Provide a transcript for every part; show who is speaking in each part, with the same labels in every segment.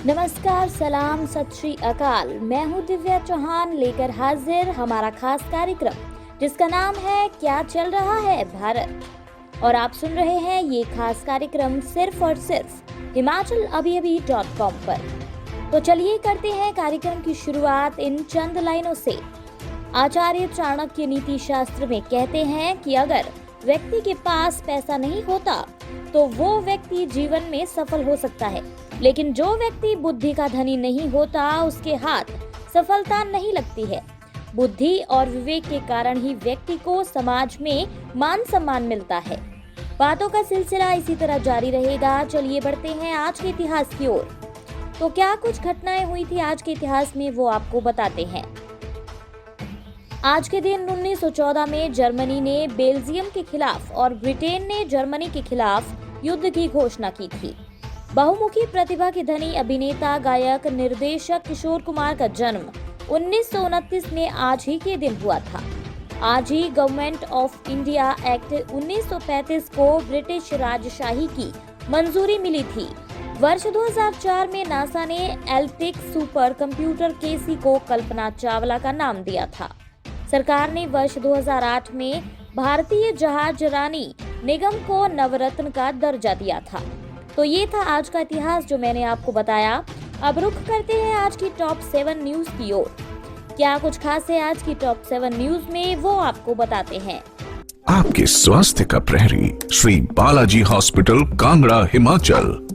Speaker 1: नमस्कार, सलाम, सत श्री अकाल। मैं हूँ दिव्या चौहान लेकर हाजिर हमारा खास कार्यक्रम जिसका नाम है क्या चल रहा है भारत। और आप सुन रहे हैं ये खास कार्यक्रम सिर्फ और सिर्फ HimachalAbhiAbhi.com पर। तो चलिए करते हैं कार्यक्रम की शुरुआत इन चंद लाइनों से। आचार्य चाणक्य नीति शास्त्र में कहते हैं कि अगर व्यक्ति के पास पैसा नहीं होता तो वो व्यक्ति जीवन में सफल हो सकता है, लेकिन जो व्यक्ति बुद्धि का धनी नहीं होता उसके हाथ सफलता नहीं लगती है। बुद्धि और विवेक के कारण ही व्यक्ति को समाज में मान सम्मान मिलता है। बातों का सिलसिला इसी तरह जारी रहेगा। चलिए बढ़ते हैं आज के इतिहास की ओर। तो क्या कुछ घटनाएं हुई थी आज के इतिहास में, वो आपको बताते हैं। आज के दिन 1914 में जर्मनी ने बेल्जियम के खिलाफ और ब्रिटेन ने जर्मनी के खिलाफ युद्ध की घोषणा की थी। बहुमुखी प्रतिभा के धनी अभिनेता, गायक, निर्देशक किशोर कुमार का जन्म 1929 में आज ही के दिन हुआ था। आज ही गवर्नमेंट ऑफ इंडिया एक्ट 1935 को ब्रिटिश राजशाही की मंजूरी मिली थी। वर्ष 2004 में नासा ने एल्टिक सुपर कंप्यूटर केसी को कल्पना चावला का नाम दिया था। सरकार ने वर्ष 2008 में भारतीय जहाज रानी निगम को नवरत्न का दर्जा दिया था। तो ये था आज का इतिहास जो मैंने आपको बताया। अब रुख करते हैं आज की टॉप 7 न्यूज की ओर। क्या कुछ खास है आज की टॉप 7 न्यूज में, वो आपको बताते हैं।
Speaker 2: आपके स्वास्थ्य का प्रहरी श्री बालाजी हॉस्पिटल, कांगड़ा, हिमाचल।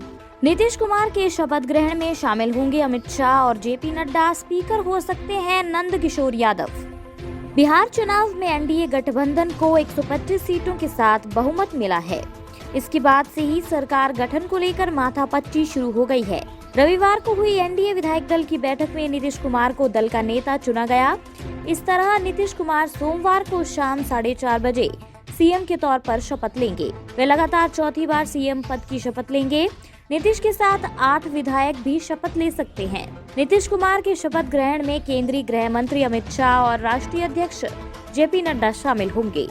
Speaker 1: नीतीश कुमार के शपथ ग्रहण में शामिल होंगे अमित शाह और जेपी नड्डा। स्पीकर हो सकते हैं नंद किशोर यादव। बिहार चुनाव में एनडीए गठबंधन को 125 सीटों के साथ बहुमत मिला है। इसके बाद से ही सरकार गठन को लेकर माथापच्ची शुरू हो गई है। रविवार को हुई एनडीए विधायक दल की बैठक में नीतीश कुमार को दल का नेता चुना गया। इस तरह नीतीश कुमार सोमवार को शाम 4:30 बजे सीएम के तौर पर शपथ लेंगे। वे लगातार चौथी बार सीएम पद की शपथ लेंगे। नीतीश के साथ 8 विधायक भी शपथ ले सकते हैं। नीतीश कुमार के शपथ ग्रहण में केंद्रीय गृह मंत्री अमित शाह और राष्ट्रीय अध्यक्ष जेपी नड्डा शामिल होंगे।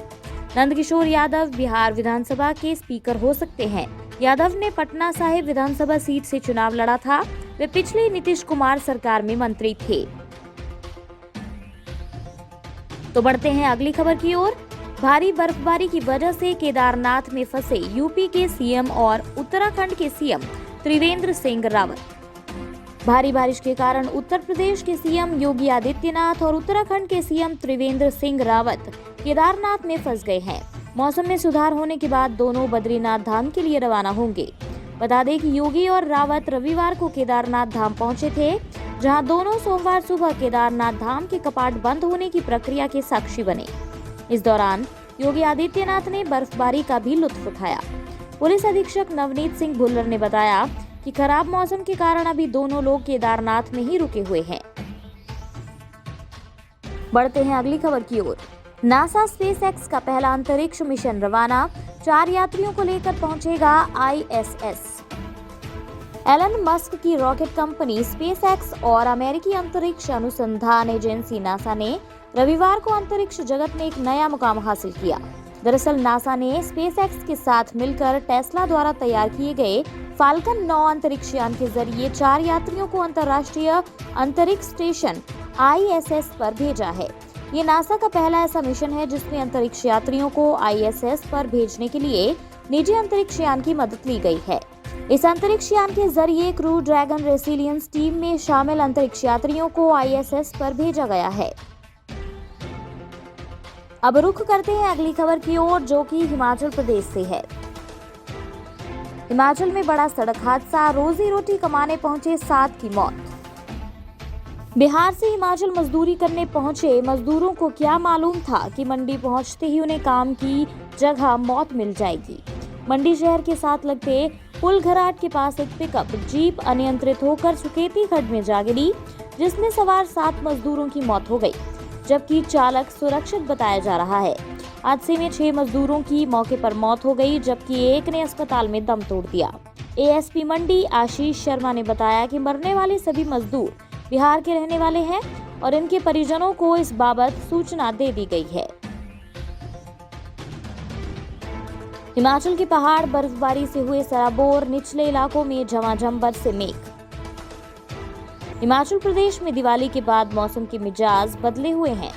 Speaker 1: नंद किशोर यादव बिहार विधानसभा के स्पीकर हो सकते हैं। यादव ने पटना साहिब विधानसभा सीट से चुनाव लड़ा था। वे पिछले नीतीश कुमार सरकार में मंत्री थे। तो बढ़ते हैं अगली खबर की ओर। भारी बर्फबारी की वजह से केदारनाथ में फंसे यूपी के सीएम और उत्तराखंड के सीएम त्रिवेंद्र सिंह रावत। भारी बारिश के कारण उत्तर प्रदेश के सीएम योगी आदित्यनाथ और उत्तराखंड के सीएम त्रिवेंद्र सिंह रावत केदारनाथ में फंस गए हैं। मौसम में सुधार होने के बाद दोनों बद्रीनाथ धाम के लिए रवाना होंगे। बता दें कि योगी और रावत रविवार को केदारनाथ धाम पहुंचे थे, जहां दोनों सोमवार सुबह केदारनाथ धाम के कपाट बंद होने की प्रक्रिया के साक्षी बने। इस दौरान योगी आदित्यनाथ ने बर्फबारी का भी लुत्फ उठाया। पुलिस अधीक्षक नवनीत सिंह भुल्लर ने बताया कि खराब मौसम के कारण अभी दोनों लोग केदारनाथ में ही रुके हुए हैं। बढ़ते हैं अगली खबर की ओर। नासा स्पेसएक्स का पहला अंतरिक्ष मिशन रवाना। 4 यात्रियों को लेकर पहुंचेगा ISS। एलन मस्क की रॉकेट कंपनी स्पेसएक्स और अमेरिकी अंतरिक्ष अनुसंधान एजेंसी नासा ने रविवार को अंतरिक्ष जगत में एक नया मुकाम हासिल किया। दरअसल नासा ने स्पेसएक्स के साथ मिलकर टेस्ला द्वारा तैयार किए गए फाल्कन 9 अंतरिक्ष यान के जरिए 4 यात्रियों को अंतर्राष्ट्रीय अंतरिक्ष स्टेशन ISS पर भेजा है। ये नासा का पहला ऐसा मिशन है जिसमें अंतरिक्ष यात्रियों को ISS पर भेजने के लिए निजी अंतरिक्ष यान की मदद ली गई है। इस अंतरिक्ष यान के जरिए क्रू ड्रैगन रेसिलियंस टीम में शामिल अंतरिक्ष यात्रियों को ISS पर भेजा गया है। अब रुख करते हैं अगली खबर की ओर, जो कि हिमाचल प्रदेश से है। हिमाचल में बड़ा सड़क हादसा, रोजी रोटी कमाने पहुंचे 7 की मौत। बिहार से हिमाचल मजदूरी करने पहुंचे मजदूरों को क्या मालूम था कि मंडी पहुंचते ही उन्हें काम की जगह मौत मिल जाएगी। मंडी शहर के साथ लगते पुल घराट के पास एक पिकअप जीप अनियंत्रित होकर सुकेती खड्ड में जा गिरी, जिसमें सवार 7 मजदूरों की मौत हो गई, जबकि चालक सुरक्षित बताया जा रहा है। हादसे में 6 मजदूरों की मौके पर मौत हो गई, जबकि एक ने अस्पताल में दम तोड़ दिया। ASP मंडी आशीष शर्मा ने बताया कि मरने वाले सभी मजदूर बिहार के रहने वाले हैं और इनके परिजनों को इस बाबत सूचना दे दी गई है। हिमाचल के पहाड़ बर्फबारी से हुए सराबोर, निचले इलाकों में झमाझम बरसे मेघ। हिमाचल प्रदेश में दिवाली के बाद मौसम के मिजाज बदले हुए हैं।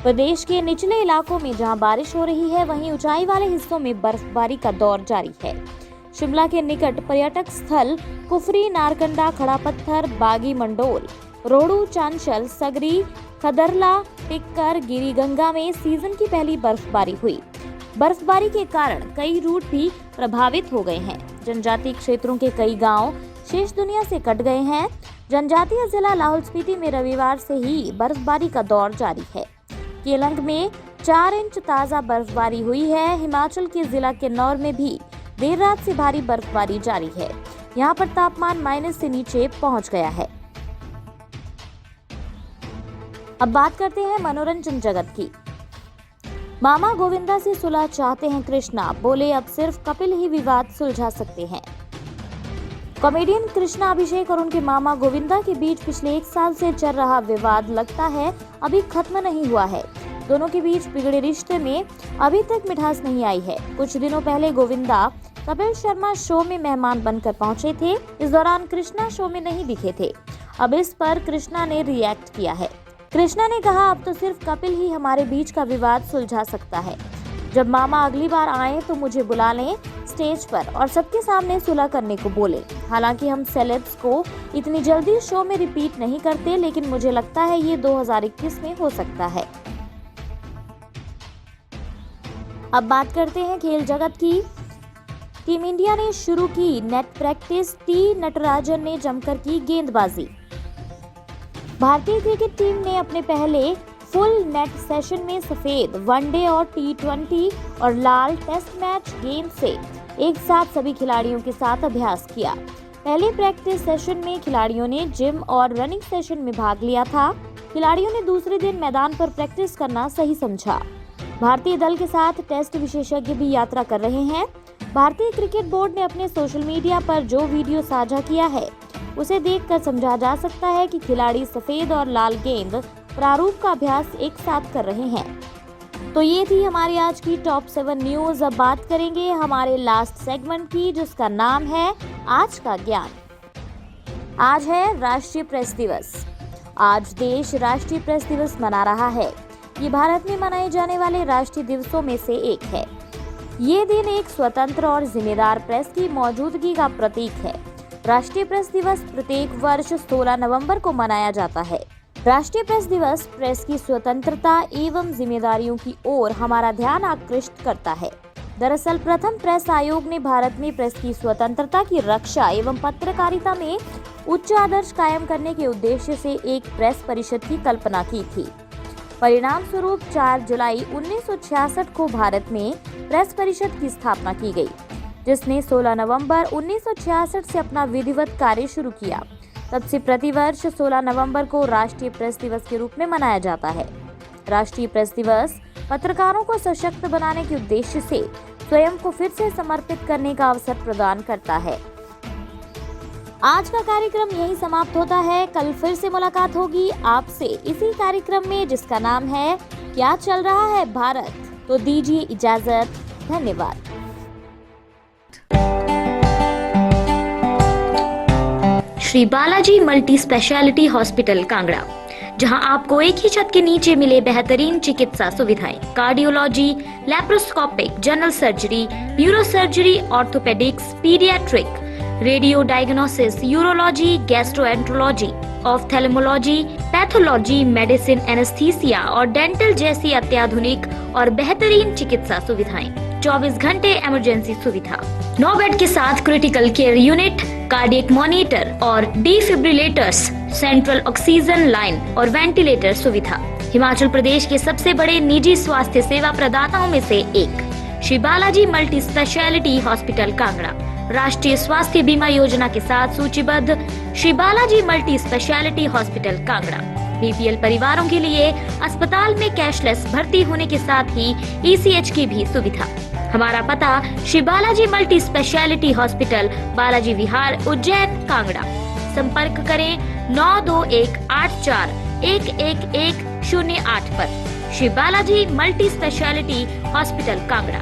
Speaker 1: प्रदेश के निचले इलाकों में जहां बारिश हो रही है, वहीं ऊंचाई वाले हिस्सों में बर्फबारी का दौर जारी है। शिमला के निकट पर्यटक स्थल कुफरी, नारकंडा, खड़ा पत्थर, बागी मंडोल, रोडू, चांशल, सगरी, खदरला, टिक्कर, गिरीगंगा में सीजन की पहली बर्फबारी हुई। बर्फबारी के कारण कई रूट भी प्रभावित हो गए हैं। जनजातीय क्षेत्रों के कई गांव शेष दुनिया से कट गए हैं। जनजातीय जिला लाहौल स्पीति में रविवार से ही बर्फबारी का दौर जारी है। केलंग में 4 इंच ताजा बर्फबारी हुई है। हिमाचल के जिला किन्नौर में भी देर रात से भारी बर्फबारी जारी है। यहाँ पर तापमान माइनस से नीचे पहुँच गया है। अब बात करते हैं मनोरंजन जगत की। मामा गोविंदा से सुलह चाहते हैं कृष्णा, बोले अब सिर्फ कपिल ही विवाद सुलझा सकते हैं। कॉमेडियन कृष्णा अभिषेक और उनके मामा गोविंदा के बीच पिछले 1 साल से चल रहा विवाद लगता है अभी खत्म नहीं हुआ है। दोनों के बीच बिगड़े रिश्ते में अभी तक मिठास नहीं आई है। कुछ दिनों पहले गोविंदा कपिल शर्मा शो में मेहमान बनकर पहुंचे थे। इस दौरान कृष्णा शो में नहीं दिखे थे। अब इस पर कृष्णा ने रिएक्ट किया है। कृष्णा ने कहा, अब तो सिर्फ कपिल ही हमारे बीच का विवाद सुलझा सकता है। जब मामा अगली बार आए तो मुझे बुला लें स्टेज पर और सबके सामने सुलह करने को बोले। हालांकि हम सेलेब्स को इतनी जल्दी शो में रिपीट नहीं करते, लेकिन मुझे लगता है ये 2021 में हो सकता है। अब बात करते हैं खेल जगत की। टीम इंडिया ने शुरू की नेट प्रैक्टिस। टी नटराजन ने जमकर की गेंदबाजी। भारतीय क्रिकेट टीम ने अपने पहले फुल नेट सेशन में सफेद वनडे और T20 और लाल टेस्ट मैच गेंद से एक साथ सभी खिलाड़ियों के साथ अभ्यास किया। पहले प्रैक्टिस सेशन में खिलाड़ियों ने जिम और रनिंग सेशन में भाग लिया था। खिलाड़ियों ने दूसरे दिन मैदान पर प्रैक्टिस करना सही समझा। भारतीय दल के साथ टेस्ट विशेषज्ञ भी यात्रा कर रहे हैं। भारतीय क्रिकेट बोर्ड ने अपने सोशल मीडिया पर जो वीडियो साझा किया है, उसे देखकर समझा जा सकता है कि खिलाड़ी सफेद और लाल गेंद प्रारूप का अभ्यास एक साथ कर रहे हैं। तो ये थी हमारी आज की टॉप 7 न्यूज। अब बात करेंगे हमारे लास्ट सेगमेंट की, जिसका नाम है आज का ज्ञान। आज है राष्ट्रीय प्रेस दिवस। आज देश राष्ट्रीय प्रेस दिवस मना रहा है। ये भारत में मनाए जाने वाले राष्ट्रीय दिवसों में से एक है। ये दिन एक स्वतंत्र और जिम्मेदार प्रेस की मौजूदगी का प्रतीक है। राष्ट्रीय प्रेस दिवस प्रत्येक वर्ष 16 नवंबर को मनाया जाता है। राष्ट्रीय प्रेस दिवस प्रेस की स्वतंत्रता एवं जिम्मेदारियों की ओर हमारा ध्यान आकृष्ट करता है। दरअसल प्रथम प्रेस आयोग ने भारत में प्रेस की स्वतंत्रता की रक्षा एवं पत्रकारिता में उच्च आदर्श कायम करने के उद्देश्य से एक प्रेस परिषद की कल्पना की थी। परिणाम स्वरूप 4 जुलाई 1966 को भारत में प्रेस परिषद की स्थापना की गई, जिसने 16 नवंबर 1966 से अपना विधिवत कार्य शुरू किया। तब से प्रतिवर्ष 16 नवंबर को राष्ट्रीय प्रेस दिवस के रूप में मनाया जाता है। राष्ट्रीय प्रेस दिवस पत्रकारों को सशक्त बनाने के उद्देश्य से स्वयं को फिर से समर्पित करने का अवसर प्रदान करता है। आज का कार्यक्रम यही समाप्त होता है। कल फिर से मुलाकात होगी आपसे इसी कार्यक्रम में, जिसका नाम है क्या चल रहा है भारत। तो दीजिए इजाजत। धन्यवाद। Shri Balaji multi speciality hospital Kangra, जहां आपको एक ही छत के नीचे मिले बेहतरीन चिकित्सा सुविधाएं, cardiology, laparoscopic, general surgery, neuro surgery, orthopaedics, paediatric, radio diagnosis, urology, gastroenterology, ophthalmology, pathology, medicine, anaesthesia और डेंटल जैसी अत्याधुनिक और बेहतरीन चिकित्सा सुविधाएं, 24 घंटे इमरजेंसी सुविधा, 9 बेड के साथ critical care unit, cardiac monitor और डिफिब्रिलेटर्स, सेंट्रल ऑक्सीजन लाइन और वेंटिलेटर सुविधा। हिमाचल प्रदेश के सबसे बड़े निजी स्वास्थ्य सेवा प्रदाताओं में से एक Shri Balaji multi speciality hospital Kangra राष्ट्रीय स्वास्थ्य बीमा योजना के साथ सूचीबद्ध Shri Balaji multi speciality hospital Kangra BPL परिवारों के लिए अस्पताल में कैशलेस भर्ती होने के साथ ही ECH की भी सुविधा। हमारा पता Shri Balaji multi speciality hospital, Balaji Vihar, Ujjain, Kangra. संपर्क करें 9218411108 पर। Shri Balaji multi speciality hospital Kangra.